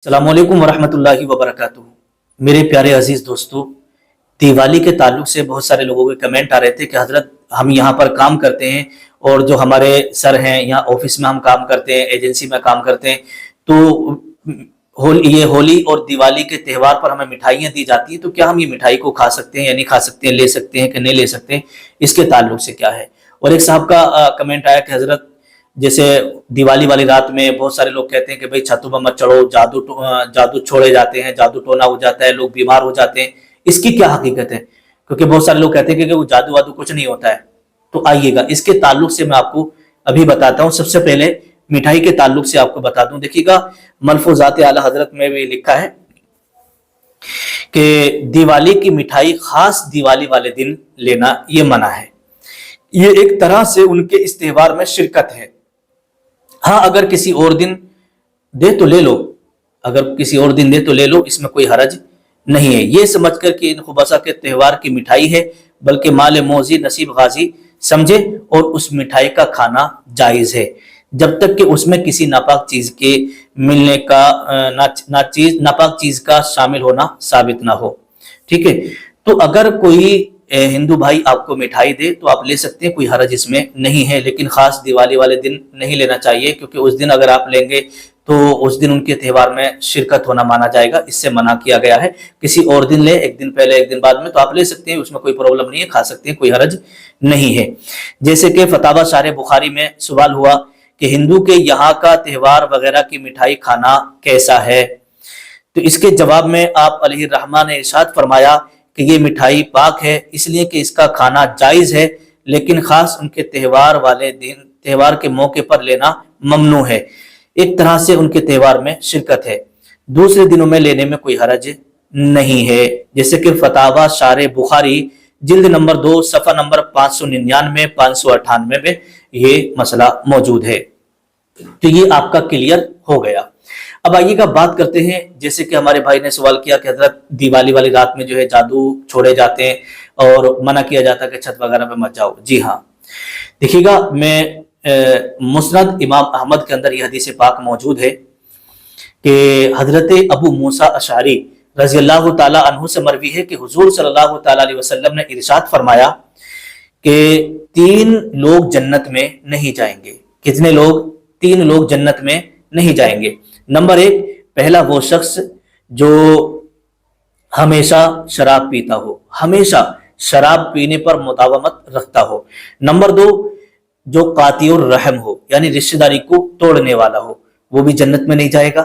अस्सलाम वालेकुम वरहमतुल्लाहि वबरकातुहू। मेरे प्यारे अजीज दोस्तों, दिवाली के ताल्लुक से बहुत सारे लोगों के कमेंट आ रहे थे कि हजरत हम यहाँ पर काम करते हैं और जो हमारे सर हैं यहाँ ऑफिस में हम काम करते हैं, एजेंसी में काम करते हैं, तो ये होली और दिवाली के त्यौहार पर हमें मिठाइयाँ दी जाती हैं, तो क्या हम ये मिठाई को खा सकते हैं या नहीं खा सकते हैं, ले सकते हैं कि नहीं ले सकते हैं, इसके ताल्लुक से क्या है। और एक साहब का कमेंट आया कि हजरत जैसे दिवाली वाली रात में बहुत सारे लोग कहते हैं कि भाई छतों पर मत चढ़ो, जादू छोड़े जाते हैं, जादू टोना हो जाता है, लोग बीमार हो जाते हैं, इसकी क्या हकीकत है? क्योंकि बहुत सारे लोग कहते हैं कि वो जादू वादू कुछ नहीं होता है। तो आइएगा इसके ताल्लुक से मैं आपको अभी बताता हूँ। सबसे पहले मिठाई के ताल्लुक से आपको बता दूं, देखिएगा मलफूजात आला हजरत में भी लिखा है कि दिवाली की मिठाई खास दिवाली वाले दिन लेना ये मना है। ये एक तरह से उनके इस त्यौहार में शिरकत है। हाँ, अगर किसी और दिन दे तो ले लो, अगर किसी और दिन दे तो ले लो, इसमें कोई हरज नहीं है। ये समझकर कि इन खुबासा के त्यौहार की मिठाई है, बल्कि माल मौजी नसीब गाजी समझे और उस मिठाई का खाना जायज है, जब तक कि उसमें किसी नापाक चीज के मिलने का नापाक चीज का शामिल होना साबित ना हो। ठीक है, तो अगर कोई हिंदू भाई आपको मिठाई दे तो आप ले सकते हैं, कोई हरज इसमें नहीं है, लेकिन खास दिवाली वाले दिन नहीं लेना चाहिए, क्योंकि उस दिन अगर आप लेंगे तो उस दिन उनके त्यौहार में शिरकत होना माना जाएगा, इससे मना किया गया है। किसी और दिन ले, एक दिन पहले एक दिन बाद में, तो आप ले सकते हैं, उसमें कोई प्रॉब्लम नहीं है, खा सकते हैं, कोई हरज नहीं है। जैसे कि फतावा शारे बुखारी में सवाल हुआ कि हिंदू के यहाँ का त्यौहार वगैरह की मिठाई खाना कैसा है, तो इसके जवाब में आप अलैहिर्रहमा ने इरशाद फरमाया कि ये मिठाई पाक है, इसलिए कि इसका खाना जायज है, लेकिन खास उनके त्यौहार वाले दिन, त्यौहार के मौके पर लेना ममनू है। एक तरह से उनके त्यौहार में शिरकत है, दूसरे दिनों में लेने में कोई हरज नहीं है। जैसे कि फतावा शारे बुखारी जिल्द नंबर 2 सफा नंबर 599 598 में ये मसला मौजूद है। तो ये आपका क्लियर हो गया। अब आइएगा बात करते हैं, जैसे कि हमारे भाई ने सवाल किया कि हजरत दिवाली वाली रात में जो है जादू छोड़े जाते हैं और मना किया जाता है कि छत वगैरह पे मत जाओ। जी हाँ, देखिएगा मैं मुस्नद इमाम अहमद के अंदर यह हदीस पाक मौजूद है कि हजरत अबू मूसा अशअरी रजी अल्लाह ताला अन्हु से मरवी है कि हुजूर सल्लल्लाहु ताला अलैहि वसल्लम ने इरशाद फरमाया कि 3 लोग जन्नत में नहीं जाएंगे। कितने लोग? 3 लोग जन्नत में नहीं जाएंगे। नंबर 1, पहला वो शख्स जो हमेशा शराब पीता हो, हमेशा शराब पीने पर मुदावमत रखता हो। नंबर 2, जो कातिउर रहम हो, यानी रिश्तेदारी को तोड़ने वाला हो, वो भी जन्नत में नहीं जाएगा।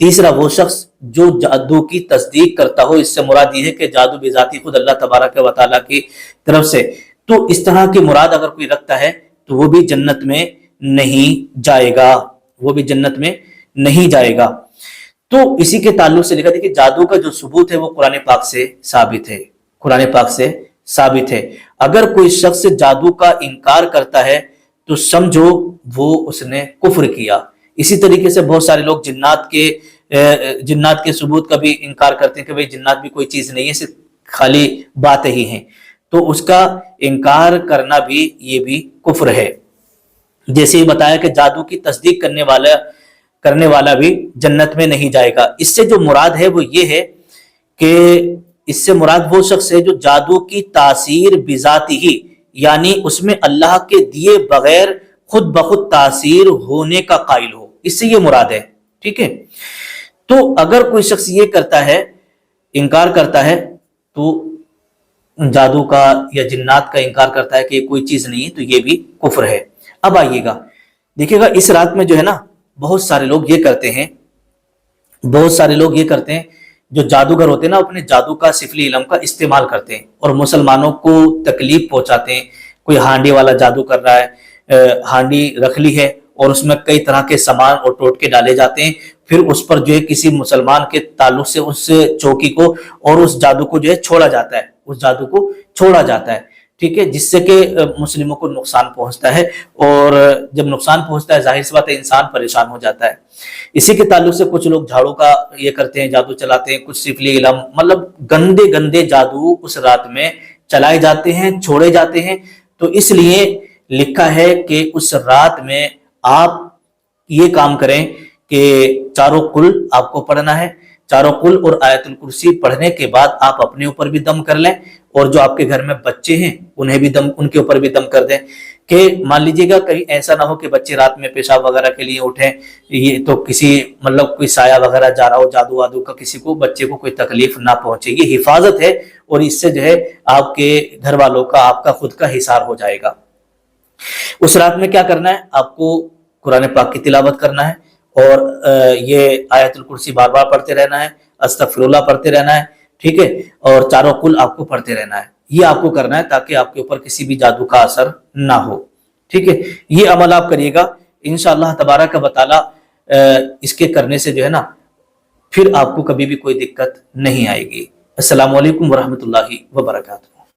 तीसरा वो शख्स जो जादू की तस्दीक करता हो, इससे मुराद ये है कि जादू बेजाती खुद अल्लाह तबारक व तआला की तरफ से, तो इस तरह की मुराद अगर कोई रखता है तो वो भी जन्नत में नहीं जाएगा, वो भी जन्नत में नहीं जाएगा। तो इसी के ताल्लुक से लिखा था कि जादू का जो सबूत है वो कुरान पाक से साबित है, कुरान पाक से साबित है। अगर कोई शख्स जादू का इनकार करता है तो समझो वो उसने कुफ्र किया। इसी तरीके से बहुत सारे लोग जिन्नात के सबूत का भी इनकार करते हैं कि भाई जिन्नात भी कोई चीज नहीं है, सिर्फ खाली बातें ही हैं, तो उसका इनकार करना भी ये भी कुफ्र है। जैसे ही बताया कि जादू की तस्दीक करने वाला भी जन्नत में नहीं जाएगा। इससे जो मुराद है वो ये है कि इससे मुराद वो शख्स है जो जादू की तासीर बिजाती ही, यानी उसमें अल्लाह के दिए बगैर खुद बखुद तासीर होने का कायल हो, इससे ये मुराद है। ठीक है, तो अगर कोई शख्स ये करता है, इनकार करता है, तो जादू का या जिन्नात का इनकार करता है कि कोई चीज नहीं है, तो ये भी कुफ्र है। अब आइएगा देखिएगा, इस रात में जो है ना, बहुत सारे लोग ये करते हैं, बहुत सारे लोग ये करते हैं, जो जादूगर होते हैं ना, अपने जादू का सिफली इल्म का इस्तेमाल करते हैं और मुसलमानों को तकलीफ पहुंचाते हैं। कोई हांडी वाला जादू कर रहा है, हांडी रख ली है और उसमें कई तरह के सामान और टोटके डाले जाते हैं, फिर उस पर जो है किसी मुसलमान के ताल्लुक से उस चौकी को और उस जादू को जो है छोड़ा जाता है, उस जादू को छोड़ा जाता है। ठीक है, जिससे कि मुस्लिमों को नुकसान पहुंचता है, और जब नुकसान पहुंचता है जाहिर सी बात है इंसान परेशान हो जाता है। इसी के ताल्लुक से कुछ लोग झाड़ू का ये करते हैं, जादू चलाते हैं, कुछ सिफली इल्म, मतलब गंदे गंदे जादू उस रात में चलाए जाते हैं, छोड़े जाते हैं। तो इसलिए लिखा है कि उस रात में आप ये काम करें کہ چاروں قل آپ کو پڑھنا ہے. چاروں قل اور آیت الکرسی پڑھنے کے بعد آپ اپنے اوپر بھی دم کر لیں اور جو آپ کے گھر میں بچے ہیں ان کے اوپر بھی دم کر دیں. کہ مان لیجیے گا کہیں ایسا نہ ہو کہ بچے رات میں پیشاب وغیرہ کے لیے اٹھیں یہ تو کسی مطلب کوئی سایہ وغیرہ جا رہا ہو جادو وادو کا کسی کو بچے کو کوئی تکلیف نہ پہنچے. یہ حفاظت ہے اور اس سے جو ہے آپ کے گھر والوں کا آپ کا خود کا حصار ہو جائے گا. اس رات میں کیا کرنا ہے, آپ کو قرآن پاک کی تلاوت کرنا ہے اور یہ آیت الکرسی بار بار پڑھتے رہنا ہے, استغفر اللہ پڑھتے رہنا ہے, ٹھیک ہے, اور چاروں قل آپ کو پڑھتے رہنا ہے. یہ آپ کو کرنا ہے تاکہ آپ کے اوپر کسی بھی جادو کا اثر نہ ہو. ٹھیک ہے, یہ عمل آپ کریے گا انشاءاللہ تبارک و تعالی. اس کے کرنے سے جو ہے نا پھر آپ کو کبھی بھی کوئی دقت نہیں آئے گی. السلام علیکم ورحمۃ اللہ وبرکاتہ.